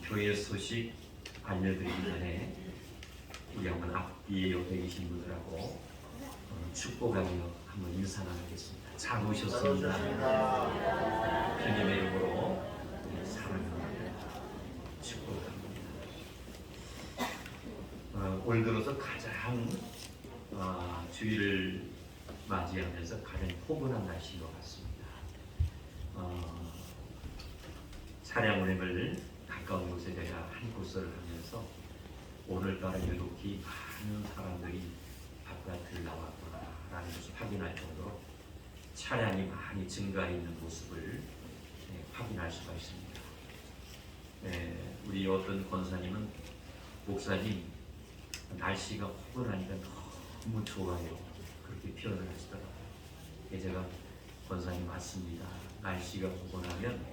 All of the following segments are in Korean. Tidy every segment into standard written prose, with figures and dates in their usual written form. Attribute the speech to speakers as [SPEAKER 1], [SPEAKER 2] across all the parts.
[SPEAKER 1] 교회 소식 알려드리기 전에 우리 한번 앞뒤에 옆에 계신 분들하고 축복하며 한번 인사 나누겠습니다. 잘 오셨습니다. 주님의 이름으로 사랑합니다. 축복합니다. 올 들어서 가장 주일을 맞이하면서 가장 포근한 날씨인 것 같습니다. 차량 운행을 가까운 곳에 제가 한 곳을 하면서 오늘따라 유독히 많은 사람들이 바깥을 나왔구나라는 것을 확인할 정도로 차량이 많이 증가해 있는 모습을 확인할 수가 있습니다. 우리 어떤 권사님은 목사님 날씨가 포근하니까 너무 좋아요 그렇게 표현을 하시더라고요. 제가 권사님 맞습니다. 날씨가 포근하면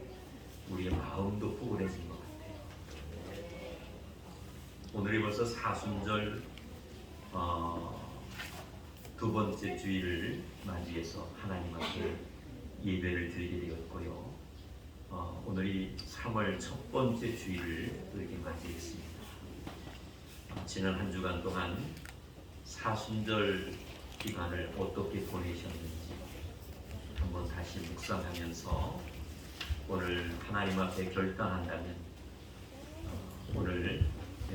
[SPEAKER 1] 우리의 마음도 포근해진 것 같아요. 오늘이 벌써 사순절 두 번째 주일을 맞이해서 하나님 앞에 예배를 드리게 되었고요. 오늘이 3월 첫 번째 주일을 이렇게 맞이했습니다. 지난 한 주간 동안 사순절 기간을 어떻게 보내셨는지 한번 다시 묵상하면서 오늘 하나님 앞에 결단한다면 오늘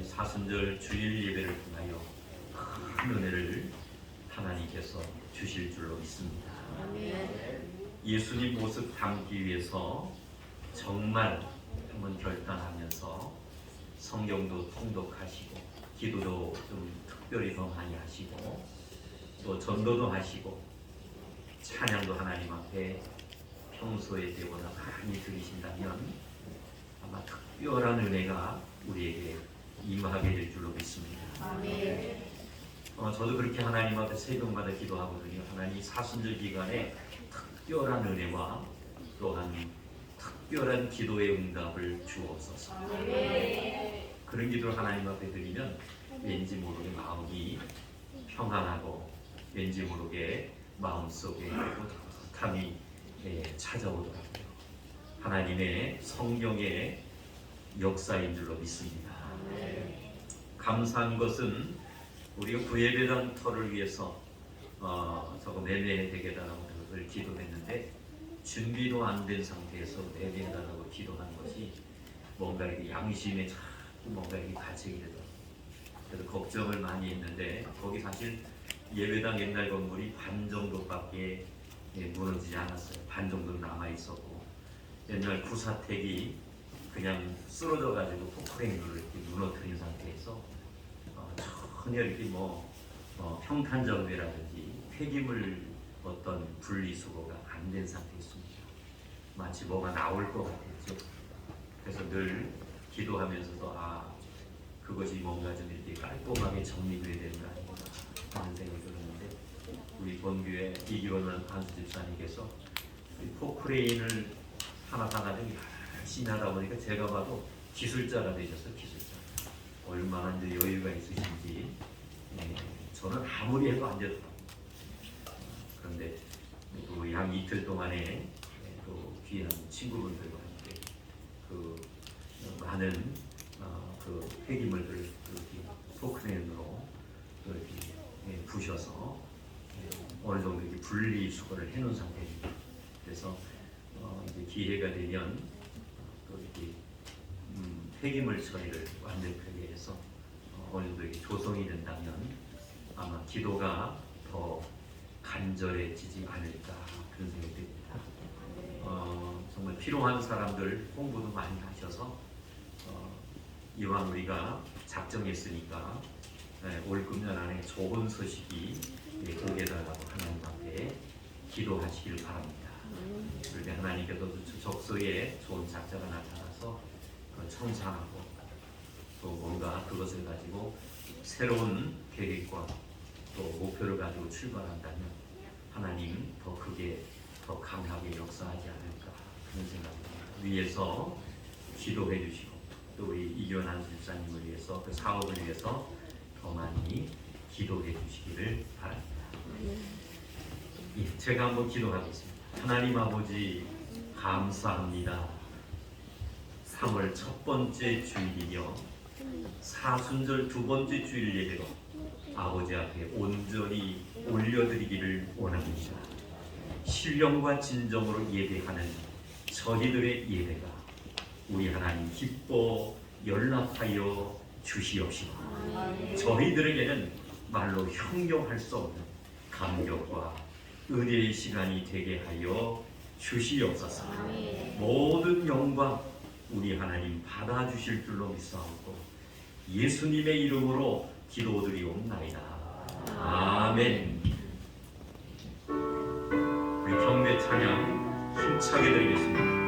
[SPEAKER 1] 사순절 주일 예배를 통하여 큰 은혜를 하나님께서 주실 줄로 믿습니다. 예수님 모습 담기 위해서 정말 한번 결단하면서 성경도 통독하시고 기도도 좀 특별히 더 많이 하시고 또 전도도 하시고 찬양도 하나님 앞에 평소에 때보다 많이 드리신다면 아마 특별한 은혜가 우리에게 임하게 될 줄로 믿습니다. 아멘. 저도 그렇게 하나님 앞에 새벽마다 기도하거든요. 하나님 사순절 기간에 특별한 은혜와 또한 특별한 기도의 응답을 주옵소서. 아멘. 그런 기도를 하나님 앞에 드리면 왠지 모르게 마음이 평안하고 왠지 모르게 마음속에 뿌듯함이 찾아오더라고요. 하나님의 성경의 역사인 줄로 믿습니다. 감사한 것은 우리가 구예배당터를 위해서 저거 매매되게달라고 그걸 기도했는데 준비도 안 된 상태에서 매매해달라고 기도한 것이 뭔가 이렇게 양심에 자꾸 뭔가 이렇게 갇히게 되더라고요. 그래서 걱정을 많이 했는데 거기 사실 예배당 옛날 건물이 반 정도밖에 무너지지 않았어요. 반 정도 남아 있었고 옛날 구사택이 그냥 쓰러져 가지고 포크레인으로 이렇게 무너뜨린 상태에서 전혀 이렇게 평탄정비라든지 폐기물 어떤 분리수거가 안 된 상태였습니다. 마치 뭐가 나올 것 같았죠. 그래서 늘 기도하면서도 그것이 뭔가 좀 이렇게 깔끔하게 정리돼야 되는 거 아닌가 하는 생각이 들었는데 우리 본교회 이기원 안수 집사님께서 포크레인을 하나 가지고 열심히 하다 보니까 제가 봐도 기술자가 되셨어요. 기술자. 얼마나 이제 여유가 있으신지 저는 아무리 해도 안 되더라고요. 그런데 또 약 이틀 동안에 또 귀한 친구분들과 함께 그 많은 그 폐기물들을 이렇게 포크레인으로 이렇게 부셔서 어느 정도 이렇게 분리수거를 해놓은 상태입니다. 그래서 기회가 되면 또 이렇게 폐기물 처리를 완벽하게 해서 어느 정도 조성이 된다면 아마 기도가 더 간절해지지 않을까 그런 생각이 듭니다. 정말 필요한 사람들 홍보도 많이 하셔서 이왕 우리가 작정했으니까 올 금년 안에 좋은 소식이 오게 달라고 하나님 앞에 기도하시길 바랍니다. 그런데 하나님께도 적소에 좋은 작자가 나타나서 청산하고 또 뭔가 그것을 가지고 새로운 계획과 또 목표를 가지고 출발한다면 하나님 더 크게 더 강하게 역사하지 않을까 그런 생각입니다. 위에서 기도해 주시고 또 우리 이견한 집사님을 위해서 그 사업을 위해서 더 많이 기도해 주시기를 바랍니다. 예, 제가 한번 기도하겠습니다. 하나님 아버지 감사합니다. 3월 첫 번째 주일이며 사순절 두 번째 주일 예배로 아버지 앞에 온전히 올려드리기를 원합니다. 신령과 진정으로 예배하는 저희들의 예배가 우리 하나님 기뻐 연락하여 주시옵시고 저희들에게는 말로 형용할 수 없는 감격과 은혜의 시간이 되게 하여 주시옵소서. 모든 영광 우리 하나님 받아주실 줄로 믿사옵고 예수님의 이름으로 기도드리옵나이다. 아멘. 우리 경배 찬양 힘차게 드리겠습니다.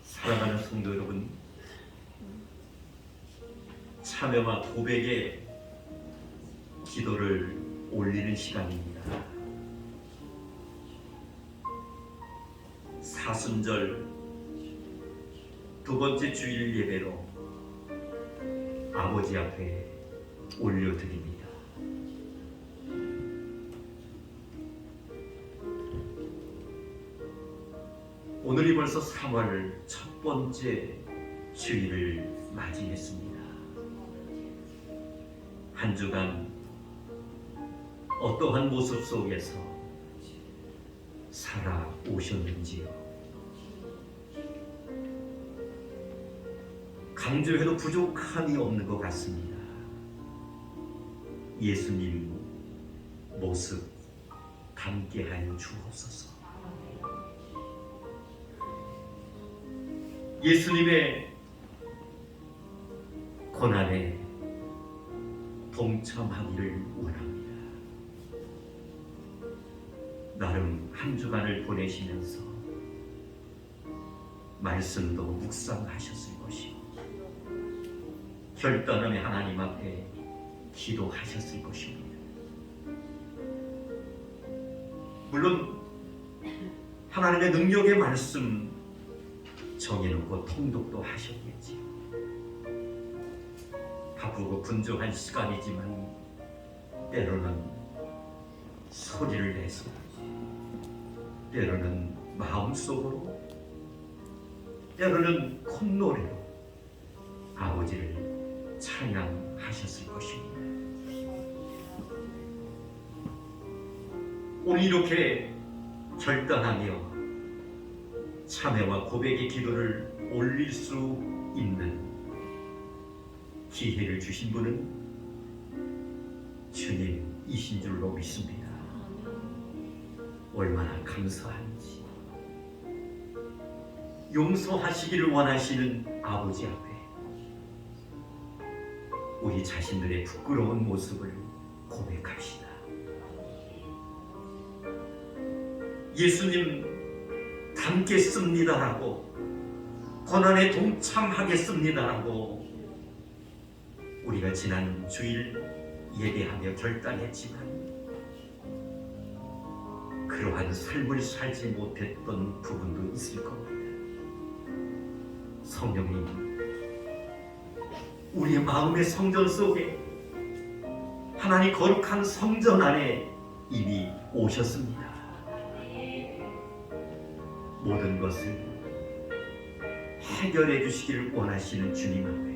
[SPEAKER 1] 사랑하는 성도 여러분, 참여와 고백의 기도를 올리는 시간입니다. 사순절 두 번째 주일 예배로 아버지 앞에 올려드립니다. 오늘이 벌써 3월 첫 번째 주일을 맞이했습니다. 한 주간 어떠한 모습 속에서 살아오셨는지요? 강조해도 부족함이 없는 것 같습니다. 예수님 모습 담게 하여 주옵소서. 예수님의 고난에 동참하기를 원합니다. 나름 한 주간을 보내시면서 말씀도 묵상하셨을 것이고 결단함에 하나님 앞에 기도하셨을 것입니다. 물론 하나님의 능력의 말씀 정해놓고 통독도 하셨겠지요. 바쁘고 분주한 시간이지만 때로는 소리를 내서, 때로는 마음속으로, 때로는 콧노래로 아버지를 찬양하셨을 것입니다. 오늘 이렇게 결단하며 참회와 고백의 기도를 올릴 수 있는 기회를 주신 분은 주님이신 줄로 믿습니다. 얼마나 감사한지. 용서하시기를 원하시는 아버지 앞에 우리 자신들의 부끄러운 모습을 고백합시다. 예수님 닮겠습니다라고, 고난에 동참하겠습니다라고 우리가 지난 주일 예배하며 결단했지만 그러한 삶을 살지 못했던 부분도 있을 겁니다. 성령님, 우리의 마음의 성전 속에, 하나님 거룩한 성전 안에 이미 오셨습니다. 모든 것을 해결해 주시기를 원하시는 주님 앞에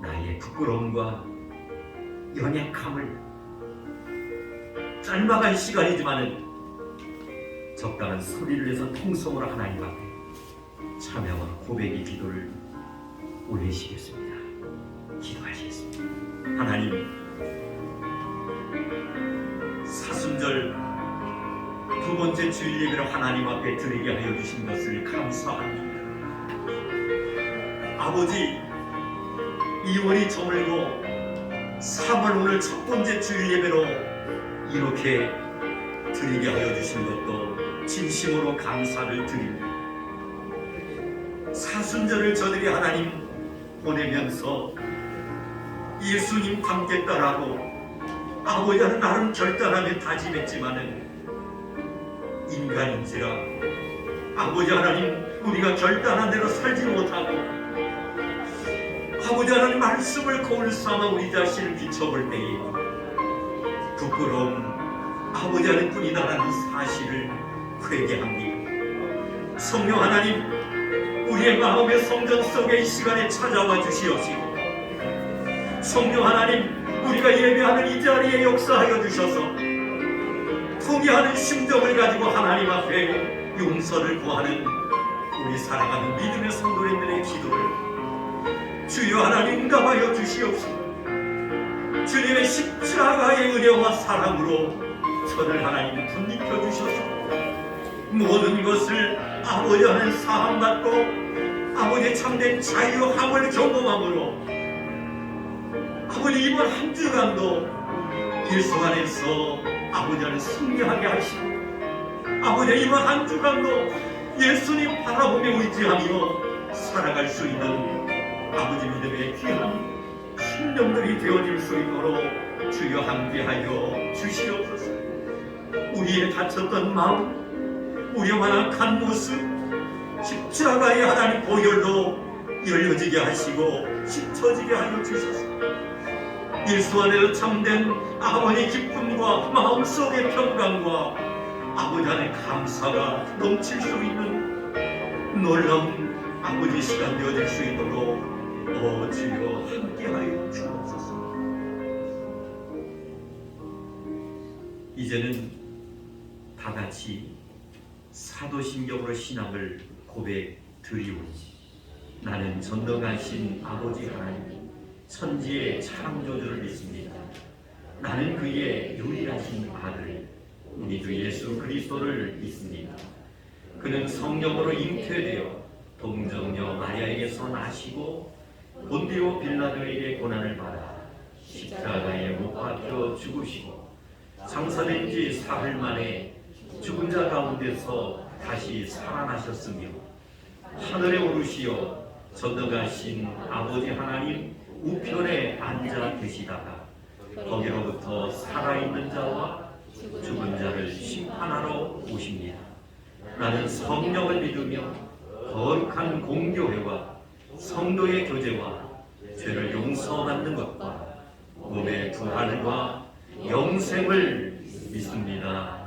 [SPEAKER 1] 나의 부끄러움과 연약함을 짧아간 시간이지만은 적당한 소리를 내서 통성으로 하나님 앞에 참여와 고백의 기도를 올리시겠습니다. 기도하시겠습니다. 하나님, 사순절 두 번째 주일 예배를 하나님 앞에 드리게 하여 주신 것을 감사합니다. 아버지, 2월이 저물고 3월 오늘 첫 번째 주일 예배로 이렇게 드리게 하여 주신 것도 진심으로 감사를 드립니다. 사순절을 저들이 하나님 보내면서 예수님 닮겠다라고 아버지는 나름 결단하며 다짐했지만은 인간인지라 아버지 하나님, 우리가 결단한 대로 살지 못하고 아버지 하나님 말씀을 거울 삼아 우리 자신을 비춰볼 때에 부끄러움 아버지 하나님 뿐이다라는 사실을 회개합니다. 성령 하나님, 우리의 마음의 성전 속에 이 시간에 찾아와 주시옵시고, 성령 하나님, 우리가 예배하는 이 자리에 역사하여 주셔서 통회하는 심정을 가지고 하나님 앞에 용서를 구하는 우리 사랑하는 믿음의 성도님들의 기도를 주여 하나님 응답하여 주시옵시고, 주님의 십자가의 은혜와 사랑으로 저를 하나님 붙입혀 주셔서 모든 것을 아버지 하나님 사함받고 아버지의 참된 자유함을 경험함으로 아버지 이번 한 주간도 예수 안에서 아버지 안에 승리하게 하시고 아버지 이번 한 주간도 예수님 바라보며 의지하며 살아갈 수 있는 아버지 믿음의 귀한 신령들이 되어질 수 있도록 주여 함께하여 주시옵소서. 우리의 다쳤던 마음, 우리의 완악한 모습, 십자가의 하나님 보혈로 열려지게 하시고 씻어지게 하여 주셔서 예수 안에서 참된 아버지의 기쁨과 마음속의 평강과 아버지 안의 감사가 넘칠 수 있는 놀라운 아버지 시간 되어질 수 있도록 주여 함께하여 주옵소서. 이제는 다 같이 사도신경으로 신앙을 고백 드리오니 나는 전능하신 아버지 하나님 천지의 창조주를 믿습니다. 나는 그의 유일하신 아들 우리 주 예수 그리스도를 믿습니다. 그는 성령으로 잉태되어 동정녀 마리아에게서 나시고 본디 본디오 빌라도에게 고난을 받아 십자가에 못 박혀 죽으시고 장사된 지 사흘 만에 죽은 자 가운데서 다시 살아나셨으며 하늘에 오르시어 전능하신 아버지 하나님 우편에 앉아 계시다가 거기로부터 살아있는 자와 죽은 자를 심판하러 오십니다. 나는 성령을 믿으며 거룩한 공교회와 성도의 교제와 죄를 용서받는 것과 몸의 부활과 영생을 믿습니다.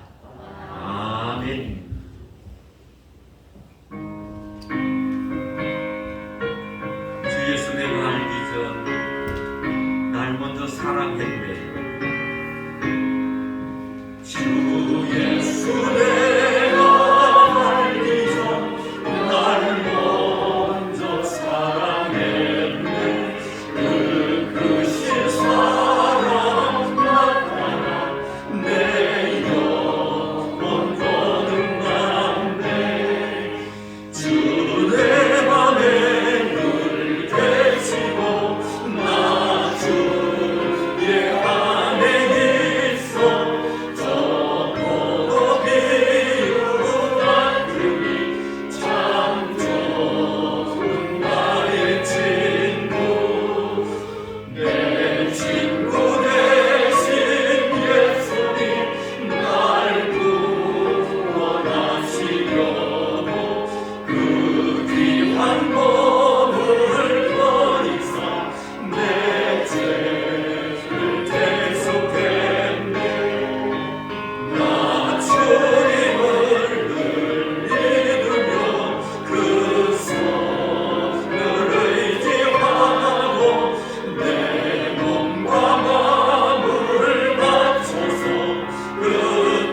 [SPEAKER 1] 아멘. 주 예수 내가 알기 전 날 먼저 사랑했네. 주 예수 내가 알기 전 날 먼저 사랑했네. 그 크신 사랑 나타나 내 영혼 거듭났네. 주 내 맘에 늘 계시고 나 주의 안에 있어. 저 보고 비우다더니 참 좋은 나의 친구. 내 친구 대신 예수님 날 구원하시려고 그 귀한 몸을 버리사 내 죄를 대속했네. 나 주님을 늘 믿으며 그 손을 의지하고 내 몸과 마음을 바쳐서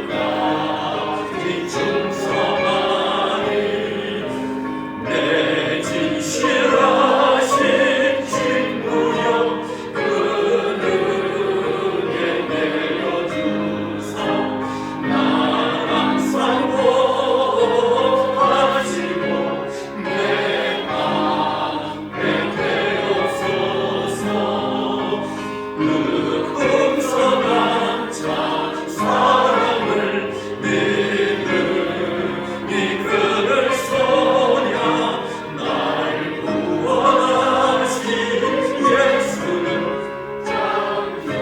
[SPEAKER 1] 끝까지 충성하리. 내 진실하신 친구여 그 은혜 내려주사 날 항상 보호하시고 내 앞에 되옵소서. 그 풍성한 참 사랑을 믿으니 그를 소냐 날 구원하신 예수는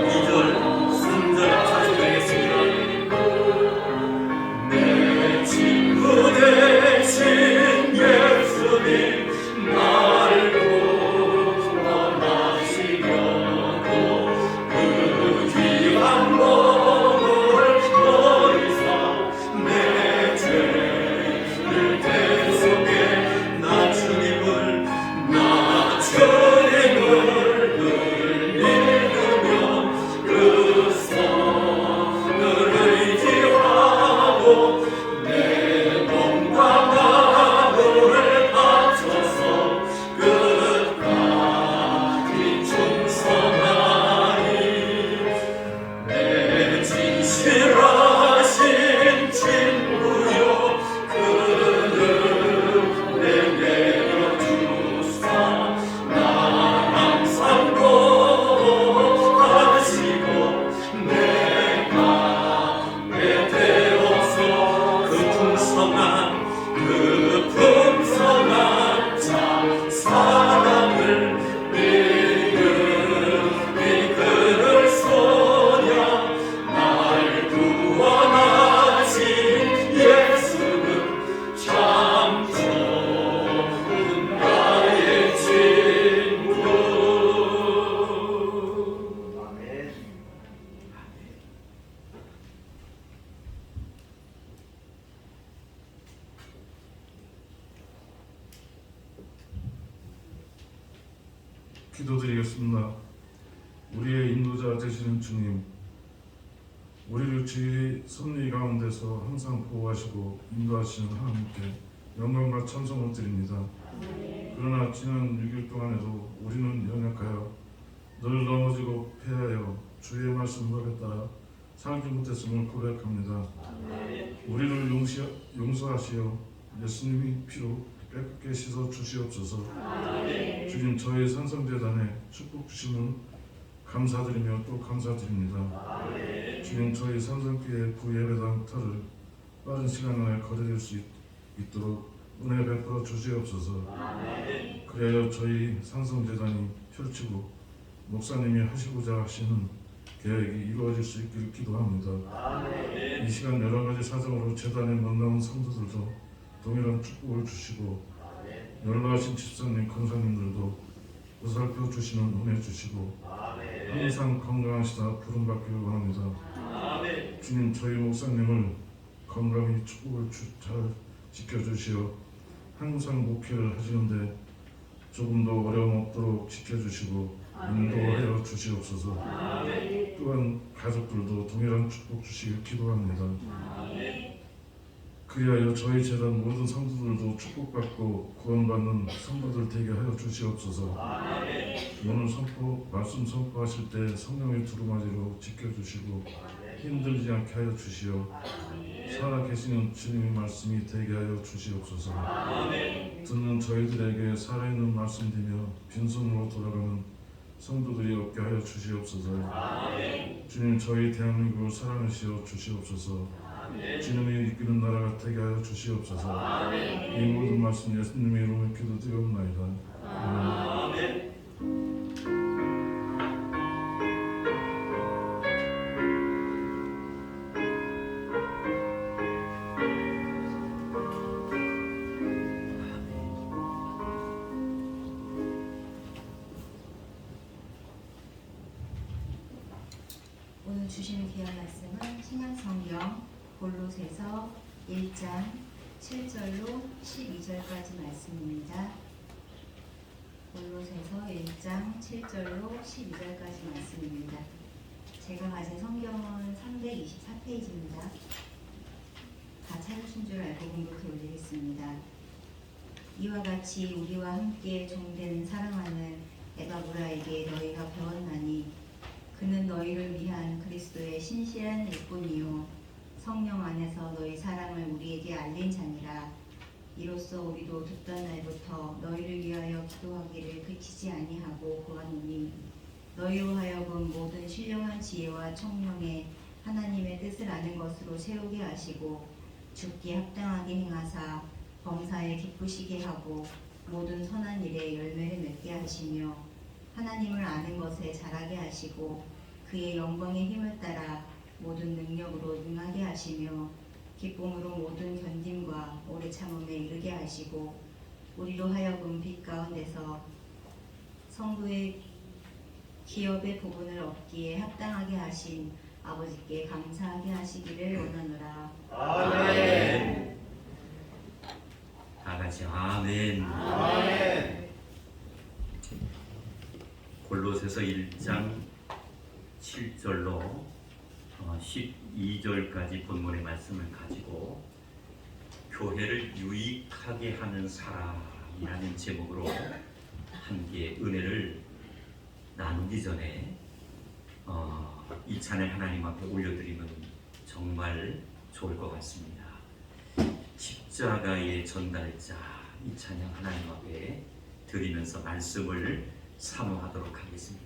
[SPEAKER 1] 2절 3절 찬송하겠습니다. 내 친구 대신 예수님 날 구원하시려고 그 귀한 몸을 버리사 내 죄를 대속해. 나 주님을 늘 믿으며 그 손을 의지하고 내 몸과 마음을 바쳐서 끝까지 충성하리. 내 진실하신 친구여 그 은혜 내려주사 날 항상 보호하시고 내 맘에 되어서 그 풍성한 참 사랑을 믿으니 그를 소냐 날 구원하신 예수는 참 좋은 나의 친구. 아멘.
[SPEAKER 2] 기도드리겠습니다. 우리의 인도자 되시는 주님, 우리를 주의 섭리 가운데서 항상 보호하시고 인도하시는 하나님께 영광과 찬송을 드립니다. 그러나 지난 6일 동안에도 우리는 연약하여 늘 넘어지고 패하여 주의 말씀을 따라 살지 못했음을 고백합니다. 우리를 용서하시어 예수님이 피로 깨끗게 씻어 주시옵소서. 주님, 저희 산성재단에 축복 주시면 감사드리며 또 감사드립니다. 주님, 저희 산성교회 부예배당 터를 빠른 시간 안에 거둬들 수 있도록 은혜 베풀어 주시옵소서. 그래야 저희 산성재단이 펼치고 목사님이 하시고자 하시는 계획이 이루어질 수 있기를 기도합니다. 이 시간 여러 가지 사정으로 재단에 못 나온 성도들도 동일한 축복을 주시고 연로하신 집사님, 권사님들도 보살펴 주시는 은혜 주시고 항상 건강하시다 부름받기를 원합니다. 주님, 저희 목사님을 건강히 축복을 잘 지켜주시어 항상 목회를 하시는데 조금도 어려움 없도록 지켜주시고 인도하여 주시옵소서. 또한 가족들도 동일한 축복 주시길 기도합니다. 그리하여 저희 재단 모든 성도들도 축복받고 구원받는 성도들 되게 하여 주시옵소서. 오늘 말씀 선포하실 때 성령의 두루마리로 지켜주시고 힘들지 않게 하여 주시어 살아계시는 주님의 말씀이 되게 하여 주시옵소서. 듣는 저희들에게 살아있는 말씀이며 빈손으로 돌아가는 성도들이 없게 하여 주시옵소서. 주님, 저희 대한민국을 사랑하시어 주시옵소서. 주님이 이끄는 나라가 되게 하여 주시옵소서. 이 모든 말씀 예수님의 이름으로 기도드리옵나이다. 아멘.
[SPEAKER 3] 오늘 주시는 귀한 말씀은 신약성경 골로새서 1장 7절로 12절까지 말씀입니다. 골로새서 1장 7절로 12절까지 말씀입니다. 제가 가진 성경은 324페이지입니다. 다 찾으신 줄 알고 공독해 올리겠습니다. 이와 같이 우리와 함께 종된 사랑하는 에바브라에게 너희가 배웠나니 그는 너희를 위한 그리스도의 신실한 일꾼이요 성령 안에서 너희 사랑을 우리에게 알린 자니라. 이로써 우리도 듣던 날부터 너희를 위하여 기도하기를 그치지 아니하고 구하노니 너희로 하여금 모든 신령한 지혜와 청명에 하나님의 뜻을 아는 것으로 세우게 하시고 죽기에 합당하게 행하사 범사에 기쁘시게 하고 모든 선한 일에 열매를 맺게 하시며 하나님을 아는 것에 자라게 하시고 그의 영광의 힘을 따라 모든 능력으로 능하게 하시며 기쁨으로 모든 견딤과 오래 참음에 이르게 하시고 우리로 하여금 빛 가운데서 성도의 기업의 부분을 얻기에 합당하게 하신 아버지께 감사하게 하시기를 원하노라.
[SPEAKER 1] 아멘. 다 같이 아멘.
[SPEAKER 4] 아멘.
[SPEAKER 1] 골로새서 1장 7절로 12절까지 본문의 말씀을 가지고 교회를 유익하게 하는 사람이라는 제목으로 함께 은혜를 나누기 전에 이 찬양 하나님 앞에 올려드리면 정말 좋을 것 같습니다. 십자가의 전달자 이 찬양 하나님 앞에 드리면서 말씀을 사모하도록 하겠습니다.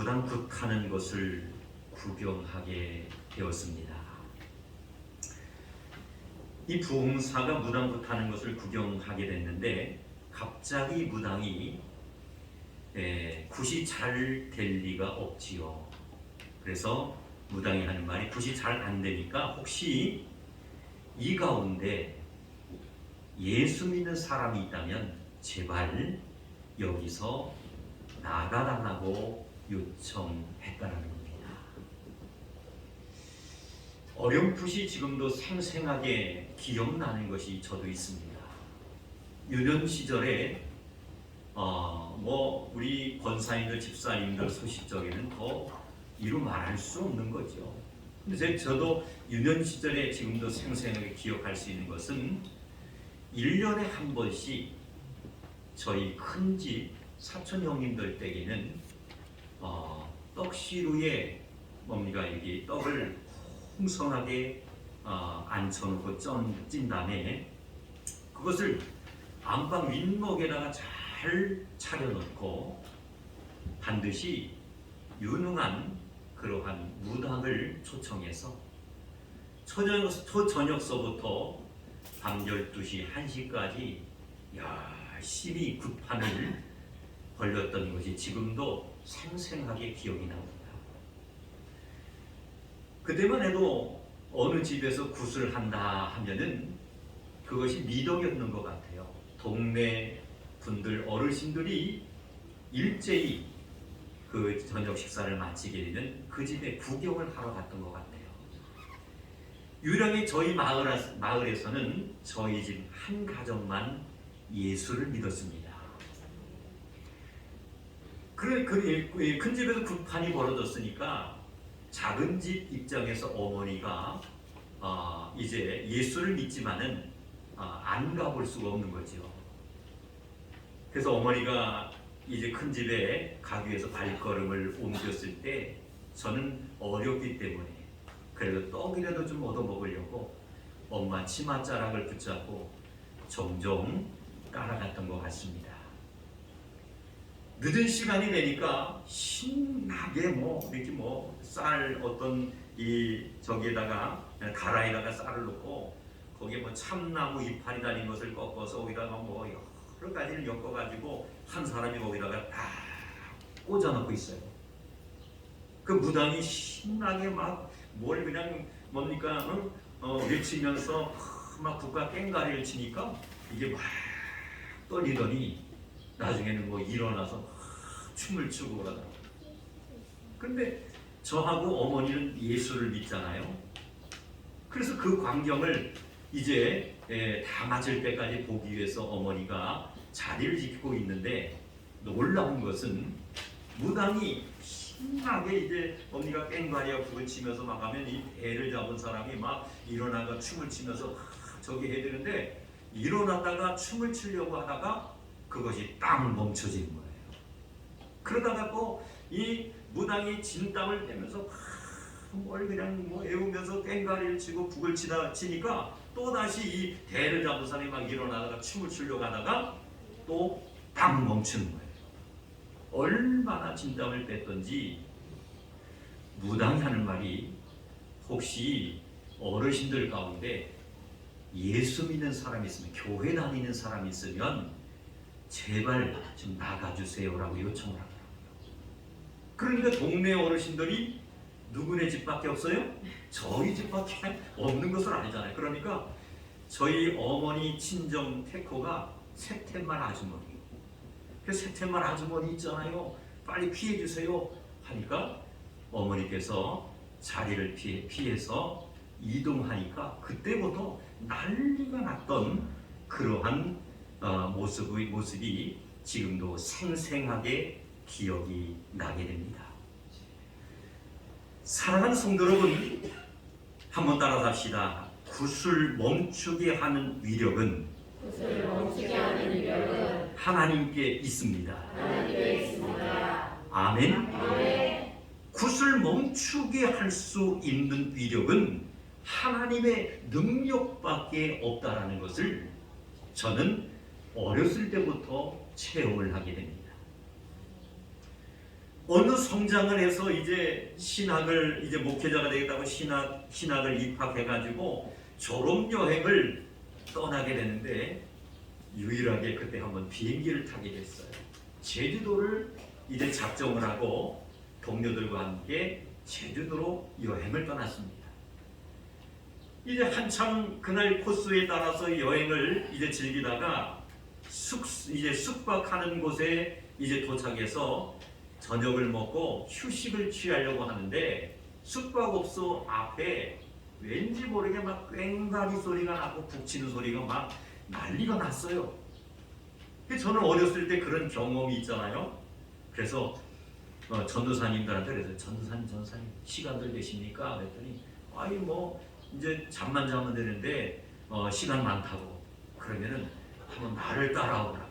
[SPEAKER 1] 무당 굿하는 것을 구경하게 되었습니다. 이 부흥사가 무당 굿하는 것을 구경하게 됐는데 갑자기 무당이 굿이 잘 될 리가 없지요. 그래서 무당이 하는 말이 굿이 잘 안 되니까 혹시 이 가운데 예수 믿는 사람이 있다면 제발 여기서 나가달라고 요청했다는 겁니다. 어렴풋이 지금도 생생하게 기억나는 것이 저도 있습니다. 유년 시절에 우리 권사님들, 집사님들 소식적에는 더 이루 말할 수 없는 거죠. 근데 저도 유년 시절에 지금도 생생하게 기억할 수 있는 것은 1년에 한 번씩 저희 큰집 사촌 형님들 댁에는 떡시루에 여기 떡을 풍성하게 앉혀놓고 찐 다음에 그것을 안방 윗목에다가 잘 차려놓고 반드시 유능한 그러한 무당을 초청해서 초저녁서부터 밤 12시, 1시까지 열심히 굿판을 벌렸던 것이 지금도 생생하게 기억이 납니다. 그때만 해도 어느 집에서 굿을 한다 하면은 그것이 미덕이 없는 것 같아요. 동네 분들, 어르신들이 일제히 그 저녁 식사를 마치게 되면 그 집에 구경을 하러 갔던 것 같아요. 유일하게 저희 마을에서는 저희 집 한 가정만 예수를 믿었습니다. 큰 집에서 굿판이 벌어졌으니까 작은 집 입장에서 어머니가 이제 예수를 믿지만은 안 가볼 수가 없는 거죠. 그래서 어머니가 이제 큰 집에 가기 위해서 발걸음을 옮겼을 때 저는 어렸기 때문에 그래도 떡이라도 좀 얻어 먹으려고 엄마 치맛자락을 붙잡고 종종 따라갔던 것 같습니다. 늦은 시간이 되니까 신나게 이렇게 쌀 어떤 저기에다가 가라에다가 쌀을 넣고 거기에 참나무 이파리 달린 것을 꺾어서 거기다가 여러 가지를 엮어가지고 한 사람이 거기다가 다 꽂아놓고 있어요. 그 무당이 신나게 뭘 그냥 외치면서 국가 깽가리를 치니까 이게 막 떨리더니 나중에는 일어나서 춤을 추고 그러더라고요. 근데 저하고 어머니는 예수를 믿잖아요. 그래서 그 광경을 이제 다 맞을 때까지 보기 위해서 어머니가 자리를 지키고 있는데 놀라운 것은 무당이 신나게 이제 어머니가 깽가리와 북을 치면서 막 하면 이 배를 잡은 사람이 막 일어나가 춤을 치면서 저기 해야 되는데 일어났다가 춤을 추려고 하다가 그것이 딱 멈춰지는 거예요. 그러다가 또 이 무당이 진땀을 내면서 뭘 그냥 애우면서 깽가리를 치고 북을 치니까 또 다시 이 대를 잡은 사람이 막 일어나다가 춤을 추려고 하다가 또 딱 멈추는 거예요. 얼마나 진땀을 뺐던지 무당이 하는 말이 혹시 어르신들 가운데 예수 믿는 사람이 있으면 교회 다니는 사람이 있으면 제발 좀 나가주세요라고 요청을 하더라고요. 그러니까 동네 어르신들이 누구네 집밖에 없어요? 저희 집밖에 없는 것을 알잖아요. 그러니까 저희 어머니 친정 태코가 세태말 아주머니. 그 세태말 아주머니 있잖아요. 빨리 피해주세요 하니까 어머니께서 자리를 피해서 이동하니까 그때부터 난리가 났던 그러한 모습이 지금도 생생하게 기억이 나게 됩니다. 사랑하는 성도 여러분, 한번 따라 합시다. 굿을 멈추게 하는 위력은 하나님께 있습니다. 아멘. 굿을 멈추게 할 수 있는 위력은 하나님의 능력밖에 없다라는 것을 저는 어렸을 때부터 체험을 하게 됩니다. 어느 성장을 해서 이제 신학을 이제 목회자가 되겠다고 신학을 입학해가지고 졸업 여행을 떠나게 되는데 유일하게 그때 한번 비행기를 타게 됐어요. 제주도를 이제 작정을 하고 동료들과 함께 제주도로 여행을 떠났습니다. 이제 한참 그날 코스에 따라서 여행을 이제 즐기다가 이제 숙박하는 곳에 이제 도착해서 저녁을 먹고 휴식을 취하려고 하는데 숙박업소 앞에 왠지 모르게 막 꽹과리 소리가 나고 북치는 소리가 막 난리가 났어요. 저는 어렸을 때 그런 경험이 있잖아요. 그래서 전도사님들한테 그래서 전도사님 시간들 되십니까? 그랬더니 아이 뭐 이제 잠만 자면 되는데 시간 많다고 그러면은 한번 나를 따라오라고.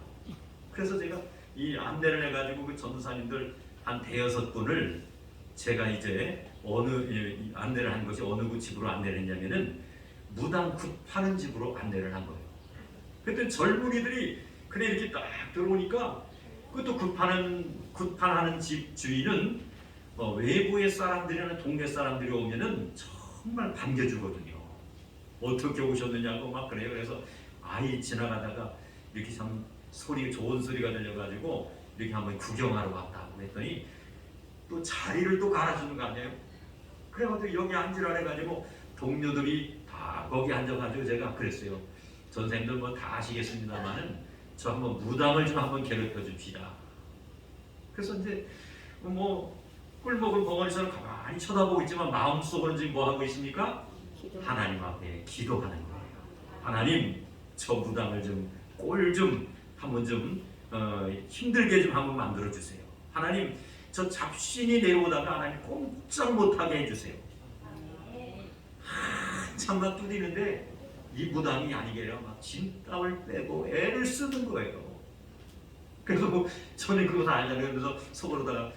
[SPEAKER 1] 그래서 제가 이 안내를 해가지고 그 전도사님들 한 대여섯 분을 제가 이제 안내를 한 것이 어느 집으로 안내를 했냐면은 무당 굿 파는 집으로 안내를 한 거예요. 그때 젊은이들이 그래 이렇게 딱 들어오니까 그것도 굿판하는 집 주인은 외부의 사람들이나 동네 사람들이 오면은 정말 반겨주거든요. 어떻게 오셨느냐고 막 그래요. 그래서 아이 지나가다가 이렇게 참 좋은 소리가 들려가지고 이렇게 한번 구경하러 왔다고 했더니 또 자리를 또 갈아주는 거 아니에요? 그래가지고 여기 앉으라 해가지고 동료들이 다 거기 앉아가지고 제가 그랬어요. 선생님들 뭐 다 아시겠습니다만은 저 한번 무당을 좀 한번 괴롭혀 줍시다. 그래서 이제 뭐 꿀먹은 벙어리처럼 가만히 쳐다보고 있지만 마음속으로는 지금 뭐 하고 있습니까? 하나님 앞에 기도하는 거예요. 하나님 저 무당을 좀 꼴 좀 한번 좀 힘들게 좀 한번 만들어 주세요. 하나님 저 잡신이 내려오다가 하나님 꼼짝 못하게 해주세요. 한참만 뚜디는데 이 무당이 아니게요. 막 진땀을 빼고 애를 쓰는 거예요. 그래서 뭐 저는 그거 다 알잖아요. 그래서 속으로다가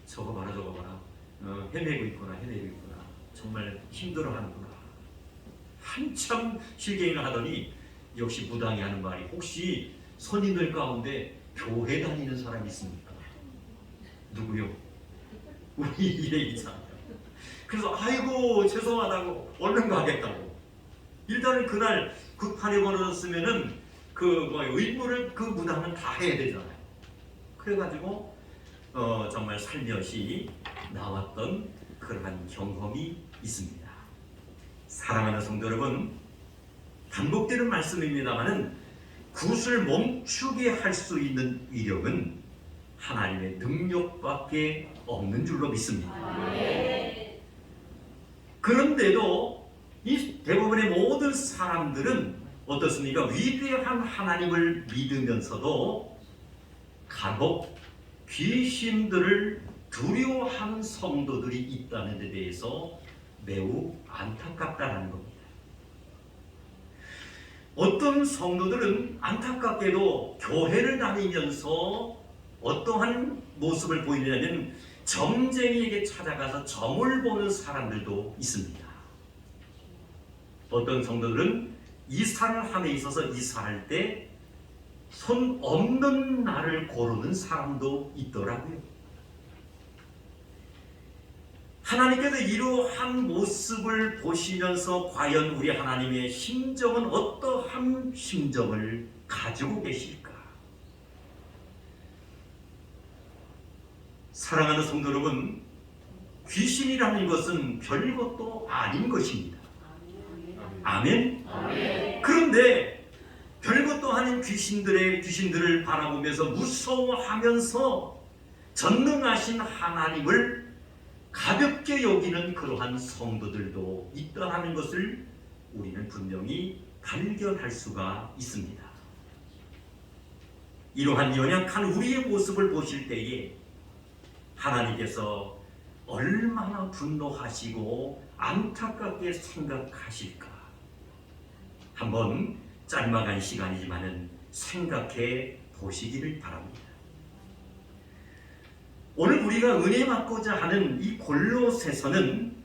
[SPEAKER 1] 저거 봐라 헤매고 있구나. 정말 힘들어하는구나. 한참 실갱이를 하더니 역시 무당이 하는 말이 혹시 선인들 가운데 교회 다니는 사람이 있습니까? 누구요? 우리 일에 있잖아요. 그래서 아이고 죄송하다고 얼른 가겠다고. 일단은 그날 급판이 벌어졌으면은 의무를 그 무당은 다 해야 되잖아요. 그래가지고 정말 살며시 나왔던 그러한 경험이 있습니다. 사랑하는 성도 여러분, 반복되는 말씀입니다만은 굿을 멈추게 할 수 있는 위력은 하나님의 능력밖에 없는 줄로 믿습니다. 그런데도 이 대부분의 모든 사람들은 어떻습니까? 위대한 하나님을 믿으면서도 간혹 귀신들을 두려워하는 성도들이 있다는 데 대해서 매우 안타깝다는 겁니다. 어떤 성도들은 안타깝게도 교회를 다니면서 어떠한 모습을 보이느냐면 점쟁이에게 찾아가서 점을 보는 사람들도 있습니다. 어떤 성도들은 이사를 함에 있어서 이사할 때 손 없는 날을 고르는 사람도 있더라고요. 하나님께서 이러한 모습을 보시면서 과연 우리 하나님의 심정은 어떠한 심정을 가지고 계실까? 사랑하는 성도 여러분, 귀신이라는 것은 별것도 아닌 것입니다. 아멘? 아멘. 그런데 별것도 아닌 귀신들을 바라보면서 무서워하면서 전능하신 하나님을 가볍게 여기는 그러한 성도들도 있다는 것을 우리는 분명히 발견할 수가 있습니다. 이러한 연약한 우리의 모습을 보실 때에 하나님께서 얼마나 분노하시고 안타깝게 생각하실까? 한번 짤막한 시간이지만은 생각해 보시기를 바랍니다. 오늘 우리가 은혜 받고자 하는 이 골로새서는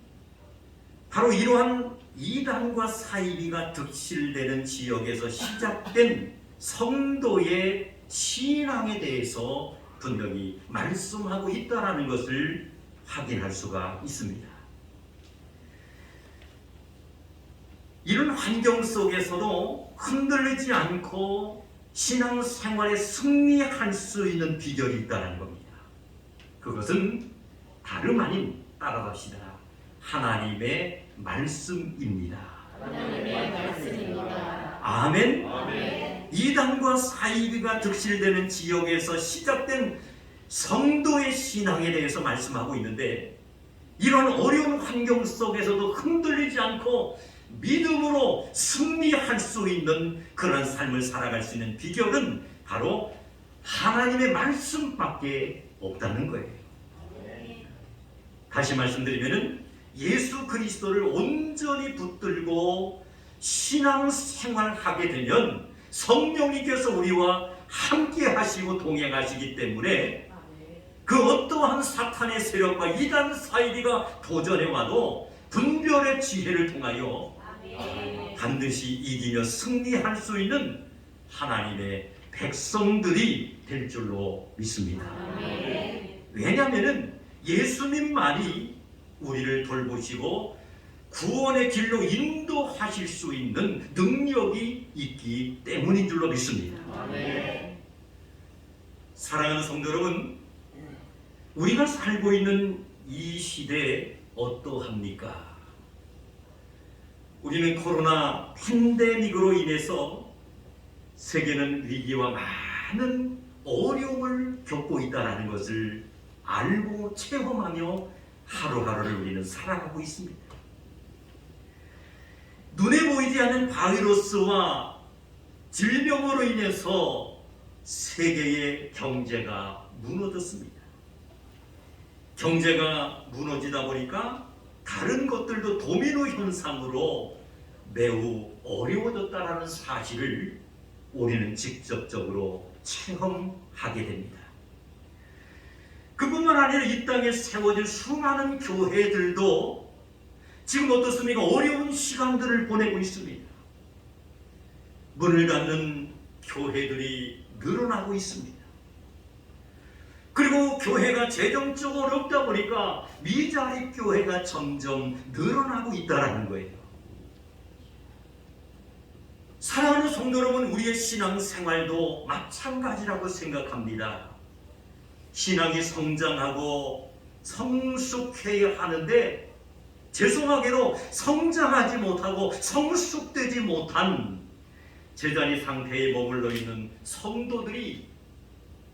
[SPEAKER 1] 바로 이러한 이단과 사이비가 득실되는 지역에서 시작된 성도의 신앙에 대해서 분명히 말씀하고 있다는 것을 확인할 수가 있습니다. 이런 환경 속에서도 흔들리지 않고 신앙생활에 승리할 수 있는 비결이 있다는 겁니다. 그것은 다름 아닌, 따라합시다, 하나님의 말씀입니다.
[SPEAKER 4] 하나님의 말씀입니다.
[SPEAKER 1] 아멘.
[SPEAKER 4] 아멘.
[SPEAKER 1] 이단과 사이비가 득실되는 지역에서 시작된 성도의 신앙에 대해서 말씀하고 있는데, 이런 어려운 환경 속에서도 흔들리지 않고 믿음으로 승리할 수 있는 그런 삶을 살아갈 수 있는 비결은 바로 하나님의 말씀밖에 없다는 거예요. 다시 말씀드리면 예수 그리스도를 온전히 붙들고 신앙생활하게 되면 성령님께서 우리와 함께 하시고 동행하시기 때문에 그 어떠한 사탄의 세력과 이단 사이비가 도전해 와도 분별의 지혜를 통하여 반드시 이기며 승리할 수 있는 하나님의 백성들이 될 줄로 믿습니다. 왜냐하면 예수님만이 우리를 돌보시고 구원의 길로 인도하실 수 있는 능력이 있기 때문인 줄로 믿습니다. 사랑하는 성도 여러분, 우리가 살고 있는 이 시대에 어떠합니까? 우리는 코로나 팬데믹으로 인해서 세계는 위기와 많은 어려움을 겪고 있다는 것을 알고 체험하며 하루하루를 우리는 살아가고 있습니다. 눈에 보이지 않는 바이러스와 질병으로 인해서 세계의 경제가 무너졌습니다. 경제가 무너지다 보니까 다른 것들도 도미노 현상으로 매우 어려워졌다는 사실을 우리는 직접적으로 체험하게 됩니다. 그뿐만 아니라 이 땅에 세워진 수많은 교회들도 지금 어떻습니까? 어려운 시간들을 보내고 있습니다. 문을 닫는 교회들이 늘어나고 있습니다. 그리고 교회가 재정적으로 어렵다 보니까 미자립 교회가 점점 늘어나고 있다는 거예요. 사랑하는 성도 여러분, 우리의 신앙생활도 마찬가지라고 생각합니다. 신앙이 성장하고 성숙해야 하는데 죄송하게도 성장하지 못하고 성숙되지 못한 제자리 상태에 머물러 있는 성도들이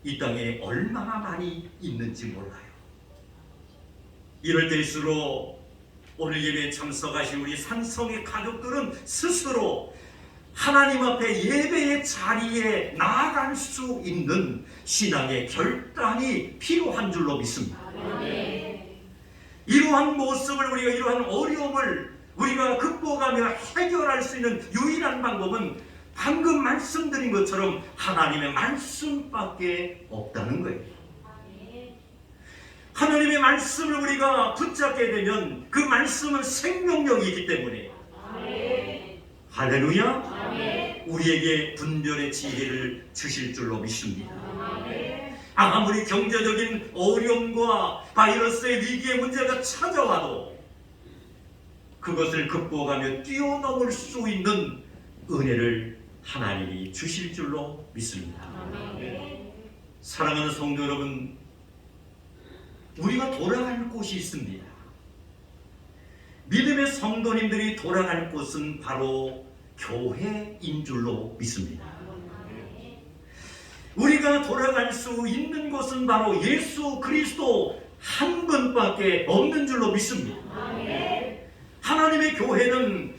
[SPEAKER 1] 이 땅에 얼마나 많이 있는지 몰라요. 이럴 때일수록 오늘 예배에 참석하신 우리 산성의 가족들은 스스로 하나님 앞에 예배의 자리에 나아갈 수 있는 신앙의 결단이 필요한 줄로 믿습니다. 이러한 모습을 우리가, 이러한 어려움을 우리가 극복하며 해결할 수 있는 유일한 방법은 방금 말씀드린 것처럼 하나님의 말씀밖에 없다는 거예요. 하나님의 말씀을 우리가 붙잡게 되면 그 말씀은 생명력이기 때문에 할렐루야, 우리에게 분별의 지혜를 주실 줄로 믿습니다. 아무리 경제적인 어려움과 바이러스의 위기의 문제가 찾아와도 그것을 극복하며 뛰어넘을 수 있는 은혜를 하나님이 주실 줄로 믿습니다. 사랑하는 성도 여러분, 우리가 돌아갈 곳이 있습니다. 믿음의 성도님들이 돌아갈 곳은 바로 교회인 줄로 믿습니다. 우리가 돌아갈 수 있는 곳은 바로 예수 그리스도 한 분밖에 없는 줄로 믿습니다. 하나님의 교회는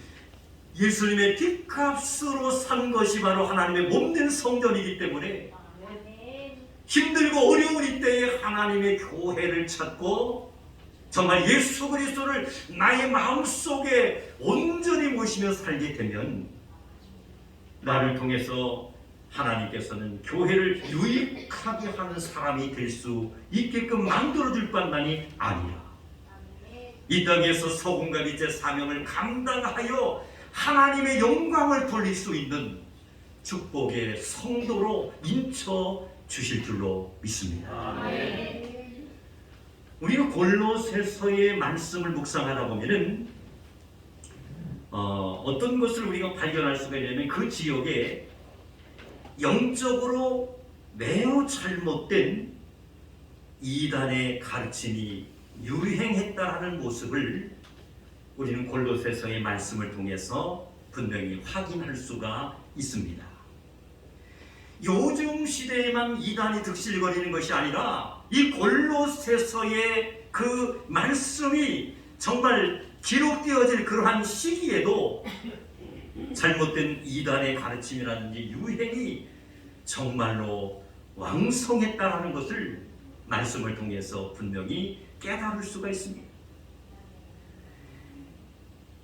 [SPEAKER 1] 예수님의 핏값으로 산 것이 바로 하나님의 몸된 성전이기 때문에 힘들고 어려운 이때에 하나님의 교회를 찾고 정말 예수 그리스도를 나의 마음속에 온전히 모시며 살게 되면 나를 통해서 하나님께서는 교회를 유익하게 하는 사람이 될 수 있게끔 만들어줄 뿐만이 아니라 이 땅에서 서군과 빛의 사명을 감당하여 하나님의 영광을 돌릴 수 있는 축복의 성도로 인쳐 주실 줄로 믿습니다.
[SPEAKER 4] 아멘.
[SPEAKER 1] 우리가 골로새서의 말씀을 묵상하다 보면은 어떤 것을 우리가 발견할 수가 있냐면 그 지역에 영적으로 매우 잘못된 이단의 가르침이 유행했다라는 모습을 우리는 골로새서의 말씀을 통해서 분명히 확인할 수가 있습니다. 요즘 시대에만 이단이 득실거리는 것이 아니라 이 골로새서의 그 말씀이 정말 기록되어질 그러한 시기에도 잘못된 이단의 가르침이라든지 유행이 정말로 왕성했다라는 것을 말씀을 통해서 분명히 깨달을 수가 있습니다.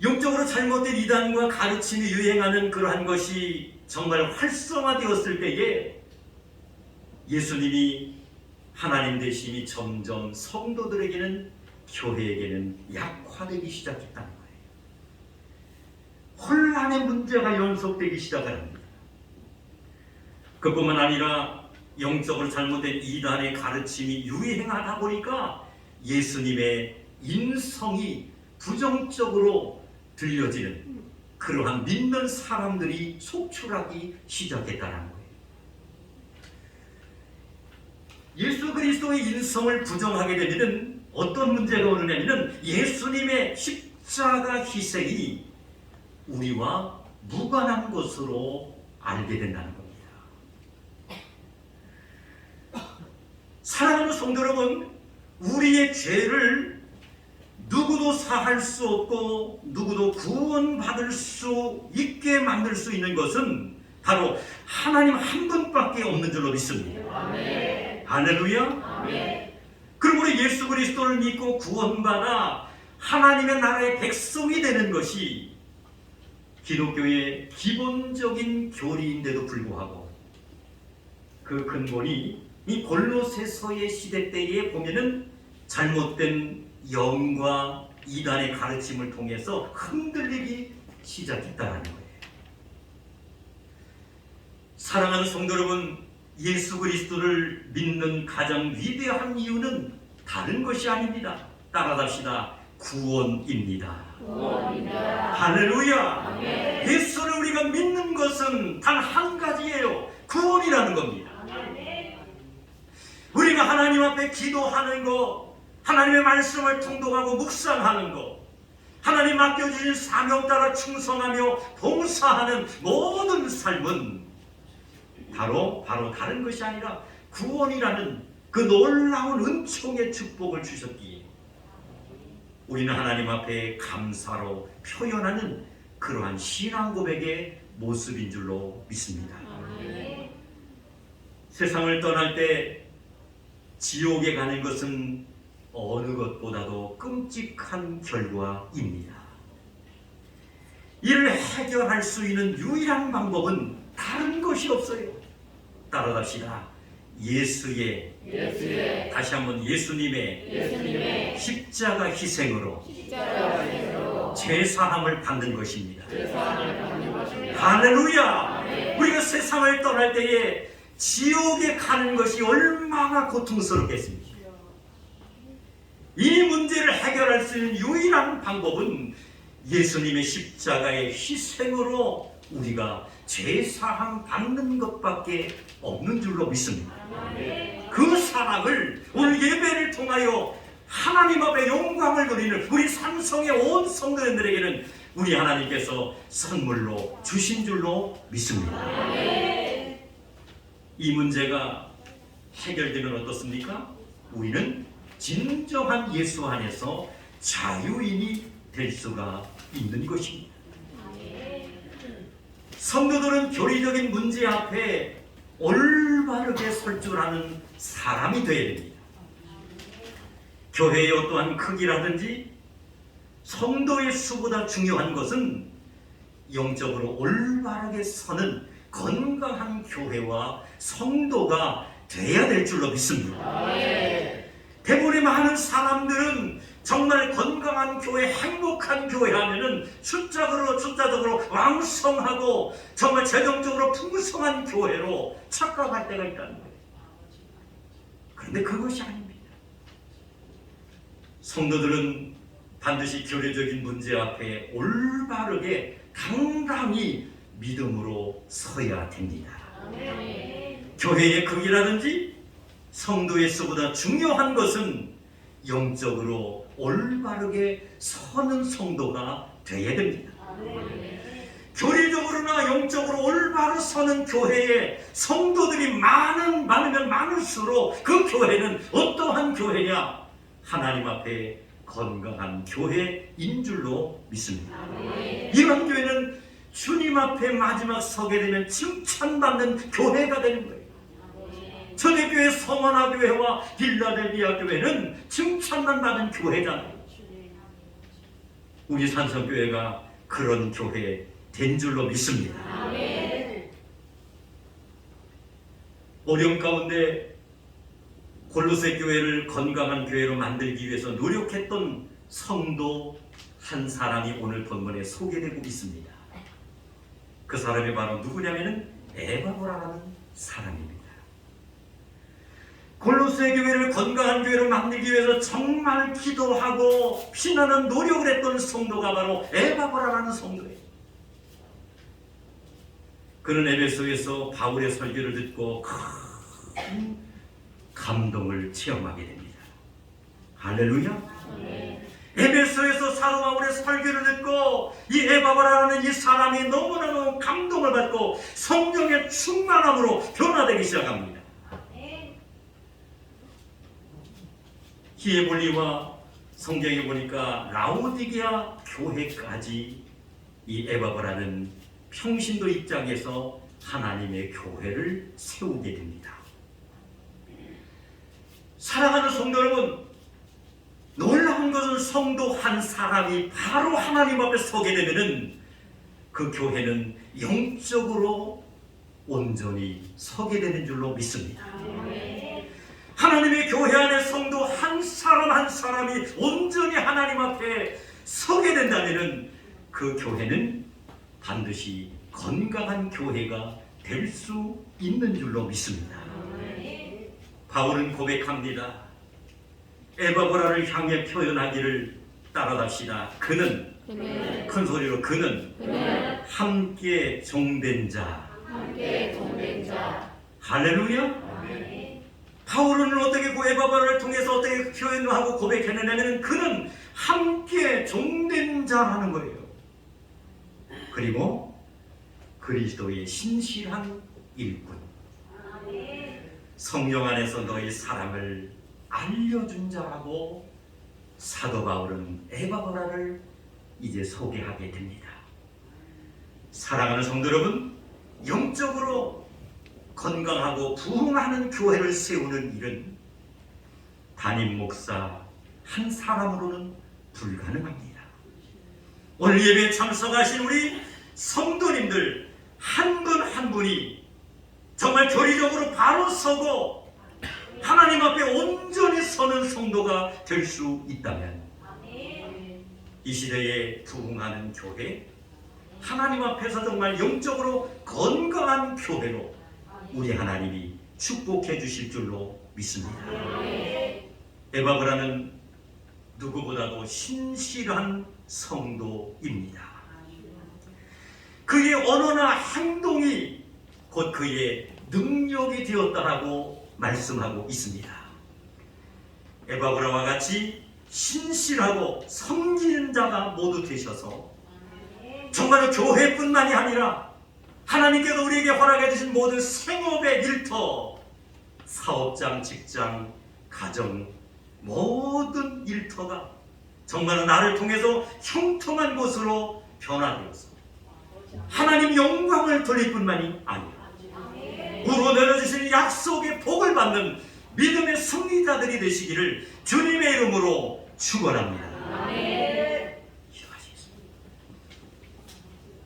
[SPEAKER 1] 영적으로 잘못된 이단과 가르침이 유행하는 그러한 것이 정말 활성화되었을 때에 예수님이 하나님 되심이 점점 성도들에게는, 교회에게는 약화되기 시작했다는 거예요. 혼란의 문제가 연속되기 시작합니다. 그뿐만 아니라 영적으로 잘못된 이단의 가르침이 유행하다 보니까 예수님의 인성이 부정적으로 들려지는 그러한 믿는 사람들이 속출하기 시작했다는 거예요. 예수 그리스도의 인성을 부정하게 되면 어떤 문제가 오느냐면 예수님의 십자가 희생이 우리와 무관한 것으로 알게 된다는 겁니다. 사랑하는 성도 여러분, 우리의 죄를 누구도 사할 수 없고 누구도 구원받을 수 있게 만들 수 있는 것은 바로 하나님 한 분밖에 없는 줄로 믿습니다.
[SPEAKER 4] 아멘.
[SPEAKER 1] 할렐루야.
[SPEAKER 4] 아멘.
[SPEAKER 1] 그럼 우리 예수 그리스도를 믿고 구원받아 하나님의 나라의 백성이 되는 것이 기독교의 기본적인 교리인데도 불구하고 그 근본이 이 골로새서의 시대 때에 보면은 잘못된 영과 이단의 가르침을 통해서 흔들리기 시작했다는 거예요. 사랑하는 성도 여러분, 예수 그리스도를 믿는 가장 위대한 이유는 다른 것이 아닙니다. 따라갑시다. 구원입니다.
[SPEAKER 4] 구원입니다.
[SPEAKER 1] 할렐루야.
[SPEAKER 4] 아멘.
[SPEAKER 1] 예수를 우리가 믿는 것은 단 한 가지예요. 구원이라는 겁니다. 우리가 하나님 앞에 기도하는 것, 하나님의 말씀을 통독하고 묵상하는 것, 하나님 맡겨주신 사명 따라 충성하며 봉사하는 모든 삶은 바로 다른 것이 아니라 구원이라는 그 놀라운 은총의 축복을 주셨기에 우리는 하나님 앞에 감사로 표현하는 그러한 신앙 고백의 모습인 줄로 믿습니다.
[SPEAKER 4] 아멘.
[SPEAKER 1] 세상을 떠날 때 지옥에 가는 것은 어느 것보다도 끔찍한 결과입니다. 이를 해결할 수 있는 유일한 방법은 다른 것이 없어요. 따라갑시다. 예수의 다시 한번 예수님의 십자가 희생으로 죄사함을 받는 것입니다. 할렐루야. 우리가 세상을 떠날 때에 지옥에 가는 것이 얼마나 고통스럽겠습니까? 이 문제를 해결할 수 있는 유일한 방법은 예수님의 십자가의 희생으로 우리가 죄사함 받는 것밖에 없는 줄로 믿습니다. 그 사랑을 오늘 예배를 통하여 하나님 앞에 영광을 돌리는 우리 삼성의 온 성도님들에게는 우리 하나님께서 선물로 주신 줄로 믿습니다. 이 문제가 해결되면 어떻습니까? 우리는 진정한 예수 안에서 자유인이 될 수가 있는 것입니다. 성도들은 교리적인 문제 앞에 올바르게 설 줄 아는 사람이 되어야 됩니다. 교회의 어떠한 크기라든지 성도의 수보다 중요한 것은 영적으로 올바르게 서는 건강한 교회와 성도가 돼야 될 줄로 믿습니다. 대부분의 많은 사람들은 정말 건강한 교회, 행복한 교회 하면은 숫자적으로 왕성하고 정말 재정적으로 풍성한 교회로 착각할 때가 있다는 거예요. 그런데 그것이 아닙니다. 성도들은 반드시 교회적인 문제 앞에 올바르게 당당히 믿음으로 서야 됩니다. 교회의 크기라든지 성도의 수보다 중요한 것은 영적으로 올바르게 서는 성도가 되어야 됩니다. 교리적으로나 영적으로 올바로 서는 교회에 성도들이 많으면 많을수록 그 교회는 어떠한 교회냐? 하나님 앞에 건강한 교회인 줄로 믿습니다. 이런 교회는 주님 앞에 마지막 서게 되면 칭찬받는 교회가 되는 거예요. 초대교회 성원아 교회와 빌라델비아 교회는 칭찬만 받은 교회잖아요. 우리 산성교회가 그런 교회 된 줄로 믿습니다. 어려움 가운데 골로새 교회를 건강한 교회로 만들기 위해서 노력했던 성도 한 사람이 오늘 본문에 소개되고 있습니다. 그 사람이 바로 누구냐면은 에바브라라는 사람입니다. 골로새 교회를 건강한 교회로 만들기 위해서 정말 기도하고 피나는 노력을 했던 성도가 바로 에바브라라는 성도예요. 그는 에베소에서 바울의 설교를 듣고 큰 감동을 체험하게 됩니다. 할렐루야. 에베소에서 사도 바울의 설교를 듣고 이 에바브라라는 이 사람이 너무너무 감동을 받고 성령의 충만함으로 변화되기 시작합니다. 히에볼리와 성경에 보니까 라오디게아 교회까지 이 에바브라는 평신도 입장에서 하나님의 교회를 세우게 됩니다. 사랑하는 성도 여러분, 놀라운 것은 성도 한 사람이 바로 하나님 앞에 서게 되면은 그 교회는 영적으로 온전히 서게 되는 줄로 믿습니다. 하나님의 교회 안에 성도 한 사람 한 사람이 온전히 하나님 앞에 서게 된다면은 그 교회는 반드시 건강한 교회가 될 수 있는 줄로 믿습니다. 바울은 고백합니다. 에바브라를 향해 표현하기를 따라갑시다. 그는 큰 소리로 그는 함께 종된 자. 할렐루야. 바울은 어떻게 에바브라를 통해서 어떻게 표현하고 고백했느냐면 그는 함께 종된 자라는 거예요. 그리고 그리스도의 신실한 일꾼. 성령 안에서 너희 사랑을 알려준 자라고 사도 바울은 에바브라를 이제 소개하게 됩니다. 사랑하는 성도 여러분, 영적으로 건강하고 부흥하는 교회를 세우는 일은 담임 목사 한 사람으로는 불가능합니다. 오늘 예배에 참석하신 우리 성도님들 한 분 한 분이 정말 교리적으로 바로 서고 하나님 앞에 온전히 서는 성도가 될 수 있다면 이 시대에 부흥하는 교회, 하나님 앞에서 정말 영적으로 건강한 교회로 우리 하나님이 축복해 주실 줄로 믿습니다. 에바브라는 누구보다도 신실한 성도입니다. 그의 언어나 행동이 곧 그의 능력이 되었다라고 말씀하고 있습니다. 에바브라와 같이 신실하고 섬기는 자가 모두 되셔서 정말로 교회뿐만이 아니라 하나님께서 우리에게 허락해 주신 모든 생업의 일터, 사업장, 직장, 가정, 모든 일터가 정말로 나를 통해서 형통한 곳으로 변화되어서 하나님 영광을 돌릴 뿐만이 아니라 우리로 내려주신 약속의 복을 받는 믿음의 승리자들이 되시기를 주님의 이름으로 축원합니다. 기도하시겠습니다.